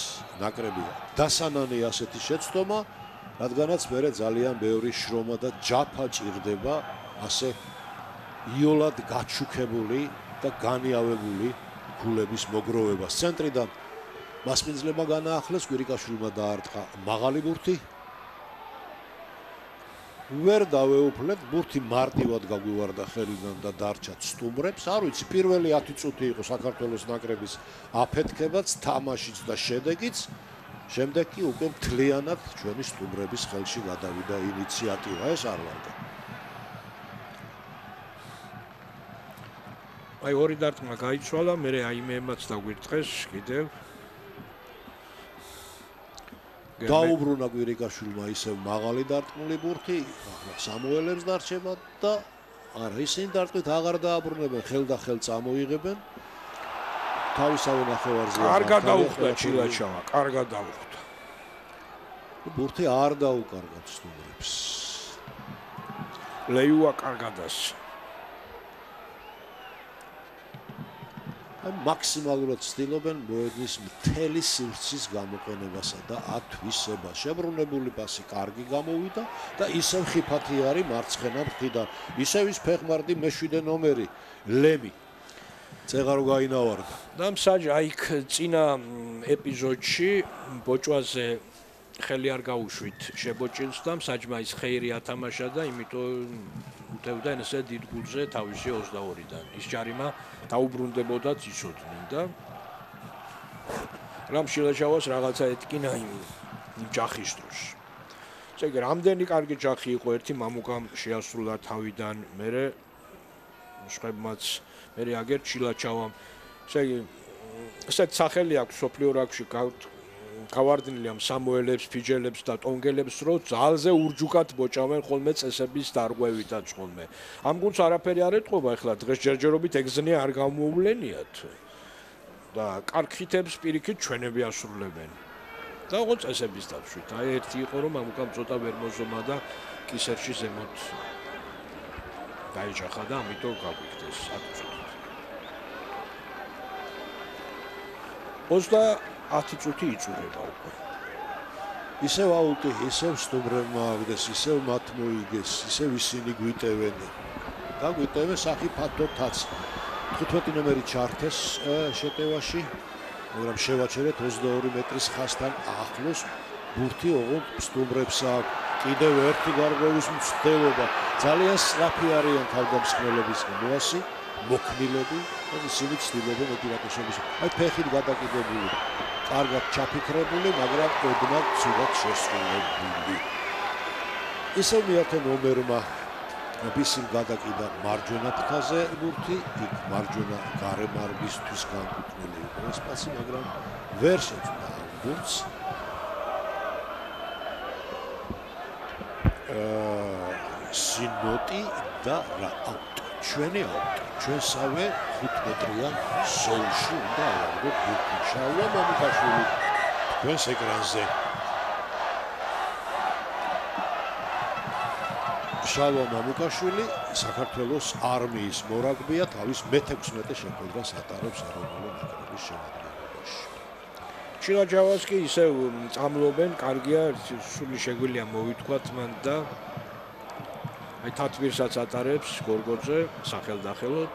ნაკრებია. დასანანი ასეთი შეცდომა, რადგანაც მერე ძალიან ბევრი შრომა და ჯაფა ჭირდება ასე იოლად გაჩუქებული და განიავებული გულების მოგროვებას. ცენტრიდან მასპინძლებმა განაახლეს, კვირიკაშვილმა დაარტყა მაღალი ბურთი. ვერ დავეუფლეთ, ბურთი მარტივად გაგვივარდა ხელიდან და დარჩა სტუმრებს. არ ვიცი, პირველი 10 წუთი იყო საქართველოს ნაკრების აფეთქებაც, თამაშიც და შედეგიც. შემდეგ კი უკვე მთლიანად ჩვენი სტუმრების ხელში გადავიდა ინიციატივა, ეს არ ვარდა. აი ორი დარტყმა გაიცვალა, მერე აიმეებმაც დაგვირწყეს კიდევ. დაუბრუნა კვირიკაშვილმა ისევ მაღალი დარტყმული ბურთი, ახლა სამუელებს დარჩება და არა, ისინი დარტყმით აღარ დააბრუნებენ, ხელ და ხელ წამოიღებენ. თავისავე ნახევარზე. კარგად დაუხდა ჩილაჩავა, კარგად დაუხდა. ბურთი არ დაუკარგათ სტუმრებს. ლეიუა კარგადას. აი მაქსიმალურად ცდილობენ მოედნის მთელი სივრცის გამოყენებასა და ათვისებას. შებრუნებული პასი კარგი გამოვიდა და ისევ ხიფათი არის მარცხენა ფრთიდან. ისევ ის ფეხმარდი მე-7 ნომერი ლემი. წეღარო გაინავარდა. და მსაჯ აიქ წინა ეპიზოდში ბოჭვაზე ხელი არ გაუშვით შებოჭილს და მსაჯმა ის ხეირი ათამაშა და იმიტომ უტევდა ესე დიდ გულზე თავისი 22-დან. ის ჯარიმა დაუბრუნდებოდაც იცოდნენ და რამ შილაჩავას რაღაცა ეთკინა იმ ჯახის დროს. ესე იგი, რამდენი კარგი ჯახი იყო, ერთი მამუკამ შეასრულა თავიდან, მერე სხვებმაც მერე აგერ შილაჩავამ. ესე იგი, ესეთ სახელი აქვს სოფლიო რაგბიში გავარდნილი ამ სამუელებს, ფიჯელებს და ტონგელებს, რომ ძალზე ურჯუკად ბოჭავენ ხოლმე წესების დარღვევითაც ხოლმე. ამ გუნდს არაფერი არ ეთყობა, ეხლა დღეს ჯერჯერობით ეგზნე არ გამოუვლენიათ და კარგხითებს პირიქით ჩვენები ასრულებენ. და ოღონდ წესების დაცვით. აი ერთი იყო, რომ ამუკამ ცოტა ვერ მოზომა და კისერში ზემოთ დაიჯახა და ამიტომ გაგვიქდეს 10 წუთი იწურება უკვე. ისევ აუტი, ისევ სტუმრებმა აგდეს, ისევ მათ მოიგეს, ისევ ისინი გვიტევენ. და გვიტევენ სახიფათოთაც. 15 ნომერი ჩართეს შეტევაში, მაგრამ შევაჩერეთ 22 მეტრის ხაზთან ახლოს. ბურთი ოღონდ სტუმრებს აქვს. კიდევ ერთი გარღვევის მცდელობა. ძალიან სწრაფი არიან თავდამსხმელებიც მოასი, მოქმილები და ისინი ცდილობენ ოპერატორების. აი ფეხით გადაკიდებული. კარგად ჩაფიქრებული, მაგრამ ოდნავ ცუდად შესრულებული. ისევ მეათე ნომერმა ბისიმ გადაკიდა მარჯვენა ფრთაზე ბურთი, იქ მარჯვენა გარემარბისთვის განკუთვნილი იყო ეს პასი, მაგრამ ვერ შეძლო ბურთს. სინოტი და რა აუტო. ჩვენი აუტო. ჩვენსავე 5 მეტრიან ზოლში უნდა ავარდოთ ბურთი. შალვა მამუკაშვილი თქვენს ეკრანზე. შალვა მამუკაშვილი საქართველოს არმიის მორაგბია, თავის მე-16 შეხვედრას ატარებს ეროვნული ნაკრების შემადგენლობაში. ჩილაჩავას კი ისევ წამლობენ, კარგია, სული შეგვიძლია მოვითქვათ მან და აი თათბირსაც ატარებს გორგოძე სახელდახელოდ.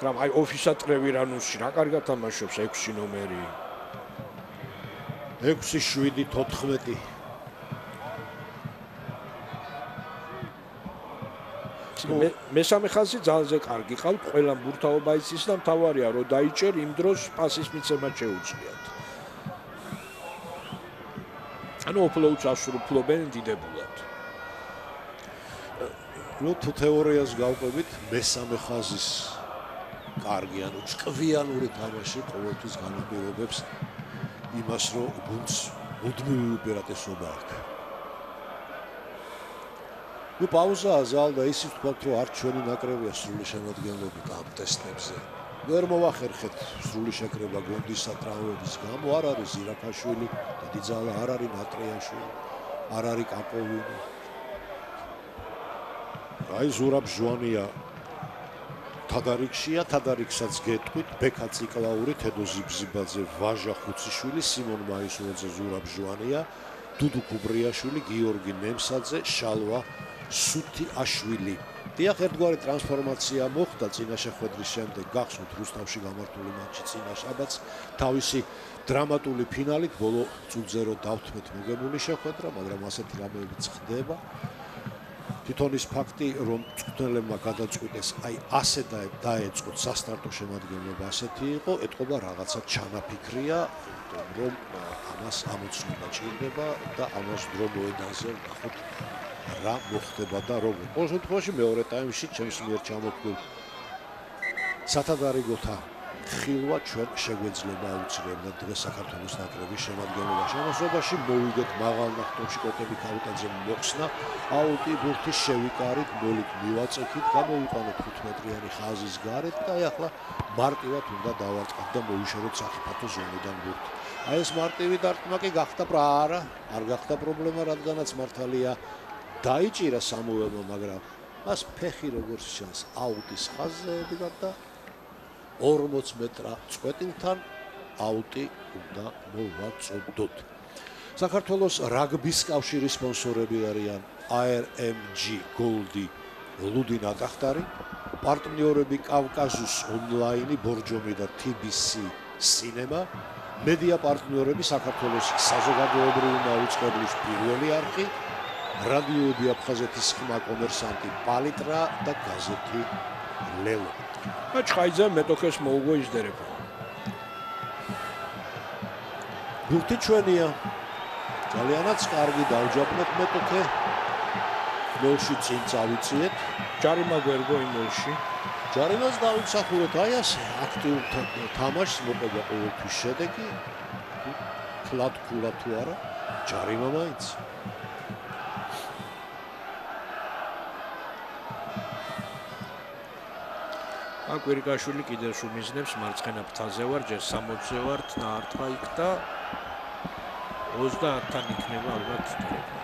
მაგრამ აი ოფისად ტრევირანუსში რა კარგად თამაშობს 6 ნომერი. 6-7-14. მესამე ხაზი ძალზე კარგი ყავთ, ყველა ბურთაობა იცის და მთავარია რომ დაიჭერ იმ დროს პასის მიცემა შეუძლიათ. ანუ ოფლოუდს ასრულებენ დიდებულად. ნუ თუ თეორიას გავყვებით, მესამე ხაზის კარგი, ანუ ჭკვიანური თამაში ყოველთვის განაპირობებს იმას, რომ გუნდს მუდმივი უპირატესობა აქვს. ნუ პაუზაა ზალ და ისიც თქვა რომ არ ჩვენი ნაკრებია სრული შემადგენლობით ამ ტესტებზე. ვერ მოვახერხეთ სრული შეკრება გუნდისა ტრავმების გამო, არ არის ზირაფაშვილი, დიდი ძალა არ არის ნატრიაშვილი, არ არის კაკოვინი. აი ზურაბ ჟვანია თადარიქშია, თადარიქსაც გეტყვით, ბექა ციკლაური, თედო ზიბზიბაძე, ვაჟა ხუციშვილი, სიმონ მაისურაძე, ზურაბ ჟვანია, დუდუ კუბრიაშვილი, გიორგი ნემსაძე, შალვა სუთიაშვილი. დიახ, ერთგვარი ტრანსფორმაცია მოხდა წინა შეხვედრის შემდეგ, გახსოვთ რუსთავში გამართული მატჩი წინა შაბათს, თავისი დრამატული ფინალით, ბოლო წუთზე რო დავთმეთ მოგებული შეხვედრა, მაგრამ ასეთი რამეებიც ხდება. თვითონ ის ფაქტი, რომ მწვრთნელებმა გადაწყვიტეს, აი ასე დაეწყოთ სასტარტო შემადგენლობა ასეთი იყო, ეთყობა რაღაცა ჩანაფიქრია, რომ ამას ამოცნობა ჭირდება და ამას დრო მოედანზე ნახოთ რა მოხდება და როგორ. ყოველ შემთხვევაში მეორე ტაიმში ჩემს მიერ ჩამოთვლილ სათადარიგოთა ხილვა ჩვენ შეგვეძლება აუცილებლად დღეს საქართველოს ნაკრების შემადგენლობაში. ამასობაში მოვიდეთ მაღალ ნახტომში კოტები ქავიტაძე მოხსნა, აუტი ბურთის შევიკარით, მოლით მივაწექით, გამოვიყვანეთ 15-იანი ხაზის გარეთ და ახლა მარტივად უნდა დავარწყოთ და მოვიშოროთ საფათო ზონიდან ბურთი. აი ეს მარტივი დარტყმა კი გახდა პრაარა, არ გახდა პრობლემა, რადგანაც მართალია დაიჭირა სამუელმა, მაგრამ მას ფეხი როგორც ჩანს აუტის ხაზზე ედგა და 40 მეტრა წვეტილთან აუტი უნდა მოვაწოდოთ. საქართველოს რაგბის კავშირის სპონსორები არიან ARMG Gold-ი, ლუდი ნატახტარი, პარტნიორები კავკაზუს ონლაინი, ბორჯომი და TBC სინემა, მედია პარტნიორები საქართველოს საზოგადოებრივი დაუწყებლის პირველი არხი, რადიოები აფხაზეთის ხმა კომერსანტი პალიტრა და გაზეთი ლელო. ჩხაიძე მეტოქეს მოუგო ისდერება. ბურთი ჩვენია. ძალიანაც კარგი დავჯაყნეთ მეტოქე. გოლში წინ წავიწიეთ. ჯარიმა გვერგო იმოლში. ჯარიმას დავიმსახურეთ აი ასე აქტიურ თამაშს მოყვა ყოველთვის შედეგი. ფლატ კულა თუ არა, ჯარიმა მაინც. აკვირიკაშვილი კიდევ შუმიზნებს მარცხენა ფრთაზე ვარ, ჯერ 60-ზე ვარ, ნაარტყა იქ და 30-თან იქნება ალბათ დერება.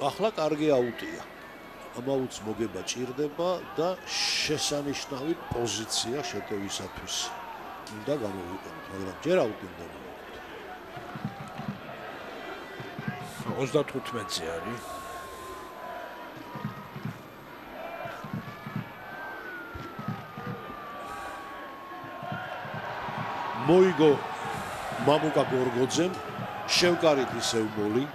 ახლა კარგი აუტია. ამ აუტს მოგება ჭირდება და შესანიშნავი პოზიცია შეტევისათვის. უნდა გამოვიყენოთ, მაგრამ ჯერ აუტი უნდა მოვიგოთ. 35-ზე არის. მოიგო მამუკა გორგოძემ, შევკარით ისევ მოლი.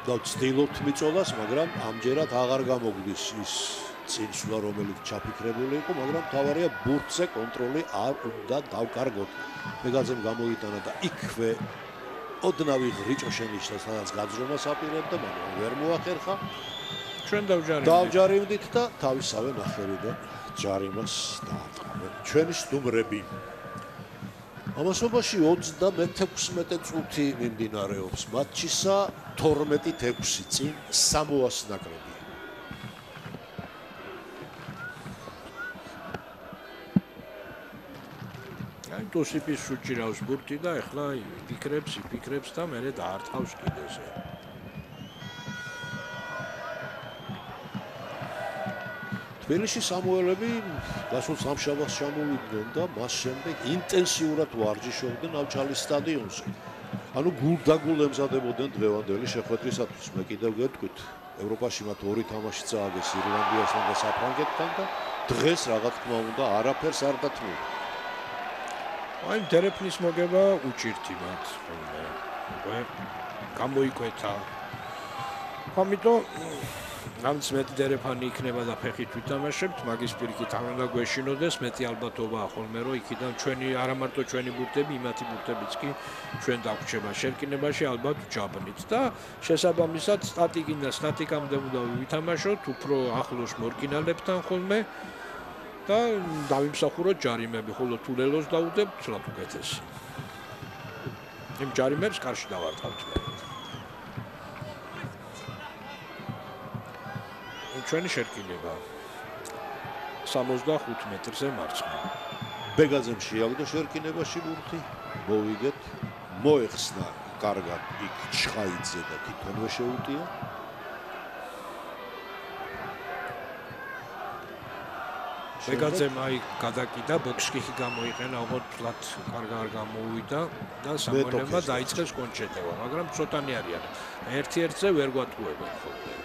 და ვცდილობთ მიწოლას, მაგრამ ამჯერად აღარ გამოგვდის ის წინსვლა, რომელიც ჩაფიქრებული იყო, მაგრამ თავარია ბურთზე კონტროლი არ უნდა დავკარგოთ. მეგაძემ გამოიტანა და იქვე ოდნავი ღრიჭო შენიშნა, სადაც გაძრომას აპირებდა, მაგრამ ვერ მოახერხა. ჩვენ დავჯარიმდით და თავისავე ნახევრიდან ჯარიმას დაატყობენ ჩვენი სტუმრები. ამასობაში 36 წუთი მიმდინარეობს მატჩისა, 12-6 წინ სამოას ნაკრები. ტოსიპის სუჭირავს ბურთი და ეხლა იფიქრებს და მერე დაარტყავს კიდეზე. თბილისში სამუელები გასულ სამშაბათს ჩამოვიდნენ და მას შემდეგ ინტენსიურად ვარჯიშობდნენ ავჭალის სტადიონზე. ანუ გულდაგულ ემზადებოდნენ დღევანდელი შეხვედრისათვის. მე კიდევ გეტყვით, ევროპაში მათ ორი თამაში წააგეს ირლანდიასთან და საფრანგეთთან და დღეს რა თქმა უნდა არაფერს არ დათმობ. აი დერეფნის მოგება უჭირთი მათ. გამოიკვეთა ამიტომ ამც მეტი დერეფანი იქნება და ფეხით ვითამაშებთ, მაგის პირიქით არ უნდა გვეშინოდეს, მეტი ალბათობაა ხოლმე, რომ იქიდან ჩვენი არა მარტო ჩვენი ბურთები, იმათი ბურთებიც კი ჩვენ დაგვჭება შერკინებაში ალბათ ჯაბნით და შესაბამისად სტატიკამდე უნდა ვითამაშოთ, უფრო ახლოს მორკინალებთან ხოლმე და დავიმსახუროთ ჯარიმები, ხოლო თუ ლელოს დაუდებთ, ცოტა უკეთესი. იმ ჯარიმებს კარში დავარტყავთ. ჩვენი შერკინება 65 მეტრზე მარცხნივ. ბეგაძემ შეავდა შერკინებაში ბურთი, მოვიგეთ, მოეხსნა კარგად იქ ჩხაიძე და თვითონვე შეუტია. ბეგაძემ აი გადაკიდა, ბოქსკიხი გამოიყენა, ოღონდ ფლათ კარგ არ გამოუვიდა და სამოელებმა დაიწყეს კონჩეტევა, მაგრამ ცოტანი არიან. ერთ-ერთზე ვერ გვატყუებენ ხოლმე.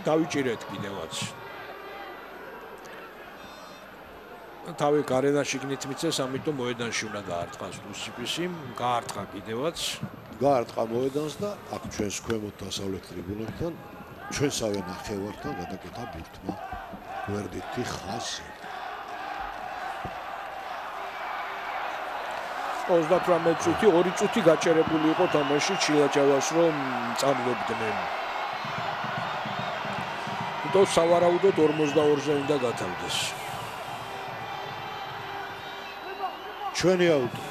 დავიჭირეთ კიდევაც. თავი გარედანში გნით მიცეს, ამიტომ მოედანში უნდა დაარტყას ლუსიპისი, გაარტყა კიდევაც. გაარტყა მოედანს და აქ ჩვენს ქვემოთ დასავლეთ ტრიბუნებთან, ჩვენსავე ნახევართან გადაკეთა ბურთმა გვერდითი ხაზი. 38 წუთი, 2 წუთი გაჭერებული იყო თამაში ჩილაჭავას, რომ წამლებდნენ. და სავარაუდოდ 42-ზე უნდა გათავდეს. ჩვენი აუტო.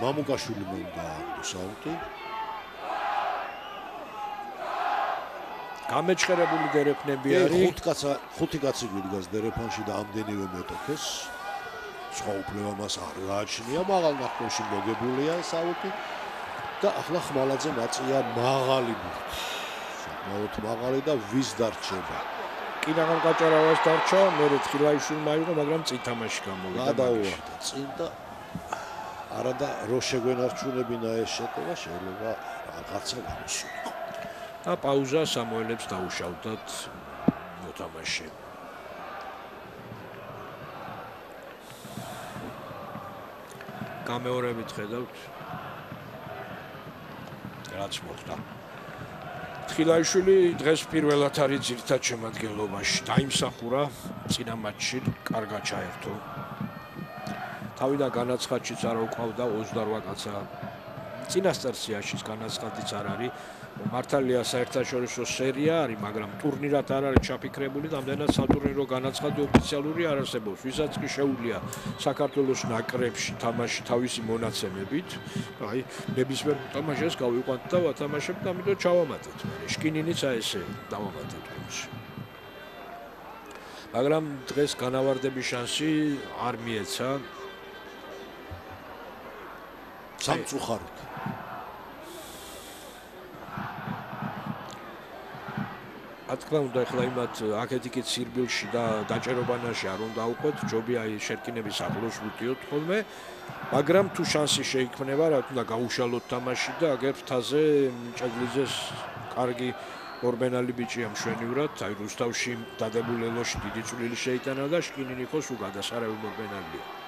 მამუკაშვილმა უნდა აუტოს აუტი. გამეჩხერებული დერეფნები არის. ხუთი კაცი გვიდგას დერეფანში და ამდენივე მეტოქეს. სხვა უფლება მას არ გააჩნია, მაღალ ნახევარში მოგებულია ეს აუტი და ახლა ხმალაძე მაწია მაღალი ბურთი. საკმაოდ მაღალი და ვის დარჩება? კინაღან გაჭარავას დარჩა, მერე თხილაიშვილმა აიღო, მაგრამ წინ თამაში გამოვიდა. გადაუვარდა წინ და არა და რო შეგვენარჩუნებინა ეს შეტევა, შეიძლება რაღაცა გამოსულიყო. და პაუზა სამოელებს დაუშავდათ მოთამაშე. გამეორებით ხედავთ რაც მოხდა. თხილაიშვილი დღეს პირველად არის ძირითად შემადგენლობაში. დაიმსახურა წინა მატჩში, კარგად ჩაერთო. თავიდან განაცხადშიც არ უყავდა 28 კაცა. წინასწარ სიაშიც განაცხადიც არ არის. მართალია საერთაშორისო სერია არის, მაგრამ ტურნირად არ არის ჩაფიქრებული, ამდენად სატურნირო განაცხადი ოფიციალური არ არსებობს. ვისაც კი შეუძლია საქართველოს ნაკრებში თამაში თავისი მონაცემებით, აი, ნებისმიერ თამაშას გავიყვანთ და ვათამაშებთ, ამიტომ ჩავამატეთ. შკინინიც აი ესე დავამატეთ გუნდში. მაგრამ დღეს განავარდების შანსი არ მიეცა. სამწუხაროდ. ათქმა უნდა ახლა იმათ აქეთიკით სირბილში და დაჭერობანაში არ უნდა აუყვეთ, ჯობია აი შერკინების ახლოს ვუტიოთ ხოლმე, მაგრამ თუ შანსი შეიქმნება, რა თქმა უნდა გაუშალოთ თამაში და აგერ ფრთაზე ჭეგლიძეს კარგი ორბენალი ბიჭია მშვენივრად, აი რუსთავში დადებულ ელოში დიდი წვლილი შეიტანა და შკინინი ხოს უგადას არავინ ორბენალია.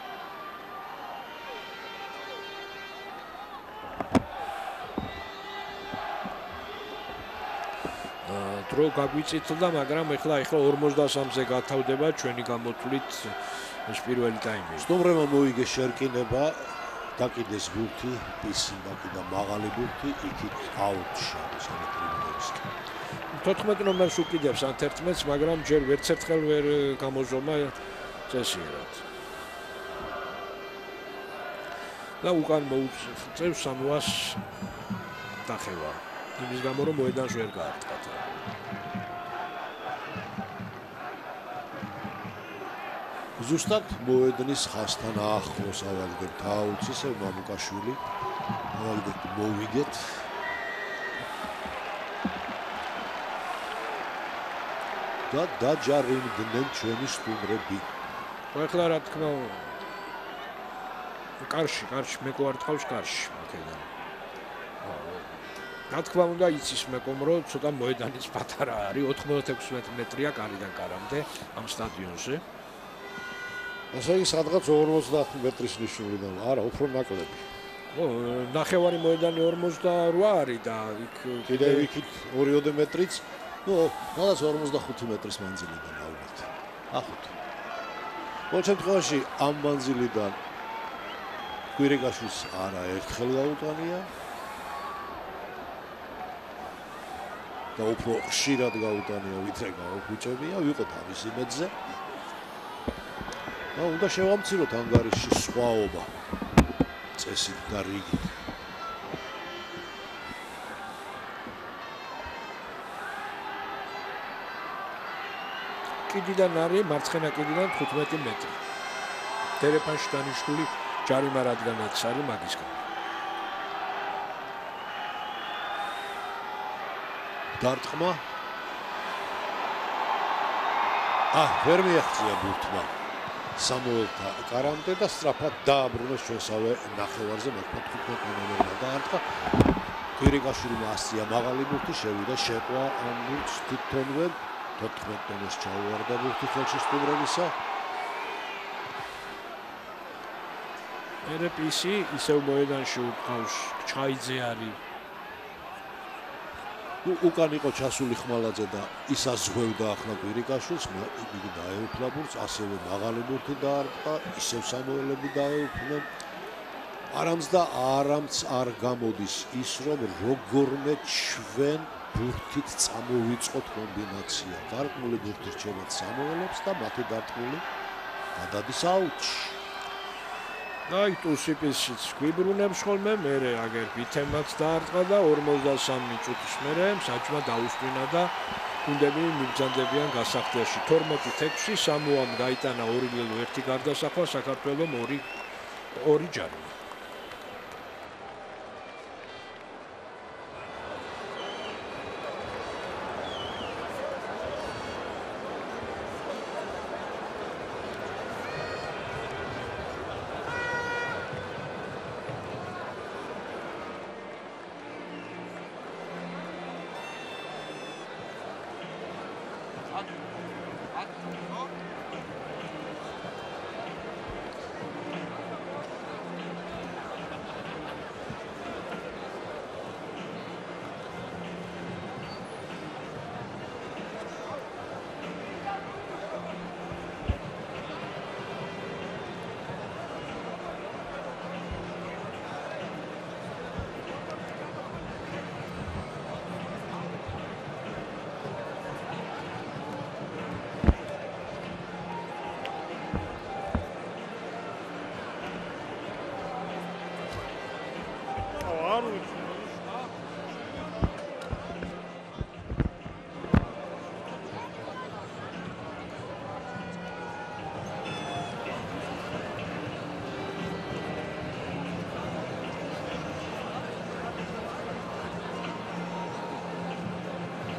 დრო გაგვიწითლდა, მაგრამ ახლა 53-ზე გათავდება ჩვენი გამოთვლით ეს პირველი ტაიმი. სტუმრებმა მოიგე შერკინება, დაკიდეს ბურთი, პისინ დაკიდა მაღალი ბურთი, იქით აუტში დასავლეთ ტრიბუნებისკენ. 14 ნომერს უკიდებს 11-ს, მაგრამ ჯერ ვერც ერთხელ ვერ გამოზომა წესიერად. და უკან მოუწევს სამუას დახევა. იმის გამო რომ მოედანს ვერ გაარტყა. ზუსტად მოედნის ხაზთან ახლოს ავაგდებთ აუტს, ისევ მამუკაშვილი. ავაგდებთ მოვიგეთ. და დაჯარიმდნენ ჩვენი სტუმრები. ახლა რა თქმა უნდა კარში მე გვარტყავს კარში აქედან. რა თქმა უნდა იცის მეკომ რომ ცოტა მოედანიც პატარა არის, 96 მეტრია კარიდან კარამდე ამ სტადიონზე. ასე იგი სადღაც 50 მეტრის ნიშნულიდან. არა, უფრო ნაკლები. ნახევარი მოედანი 48 არის და იქ კიდევ იქით 2 მეტრიც, რაღაც 45 მეტრის მანძილიდან ალბათ. ახოთ. ყოველ შემთხვევაში ამ მანძილიდან კვირიკაშვილს არა ერთხელ გაუტანია და უფრო ხშირად გაუტანია ვიდრე გაუხვიჭებია, ვიყოთ ამის იმედზე. და უნდა შევამციროთ ანგარიშში სხვაობა წესით და რიგით. კიდიდან არის მარცხენა კიდიდან 15 მეტრი. დერეფანში დანიშნული ჯარიმა რადგანაც არის მაგისგან. დარტყმა. ვერ მიაღწია ბურთმა. სამუელთა კარამდე და სწრაფად დააბრუნეს ჩვენსავე ნახევარზე მოქმედ 15 ნომერმა დაარტყა. კვირიკაშვილმა ასწია მაღალი ბურთი, შევიდა შეყვა ამ ბურთს თვითონვე 14 ტონეს ჩაუვარდა ბურთი ხელში სტუმრებისა. ერეპისი ისევ მოედანში უკავს ჩაიძე არის. უკან იყო ჩასული ხმალაძე და ის აზღვევდა ახლა კვირიკაშვილს, იგი დაეუფლა ბურთს, ასევე მაღალი ბურთი დაარტყა, ისევ სამუელები დაეუფლნენ. არამც და არამც არ გამოდის ის, რომ როგორმე ჩვენ ბურთით წამოვიწყოთ კომბინაცია. დარტყმული ბურთი რჩებათ სამუელებს და მათი დარტყმული გადადის აუტში. აი ტუსიპისიც გვიბრუნებს ხოლმე, მერე აგერ ბითემაც დაარტყა და 53 წუთის მერე საჭმა დაუსტვინა და გუნდები მიბრძანდებიან გასახდელში. 12-6 სამოამ გაიტანა 2-1 გარდასახვა, საქართველომ 2 ჯარი.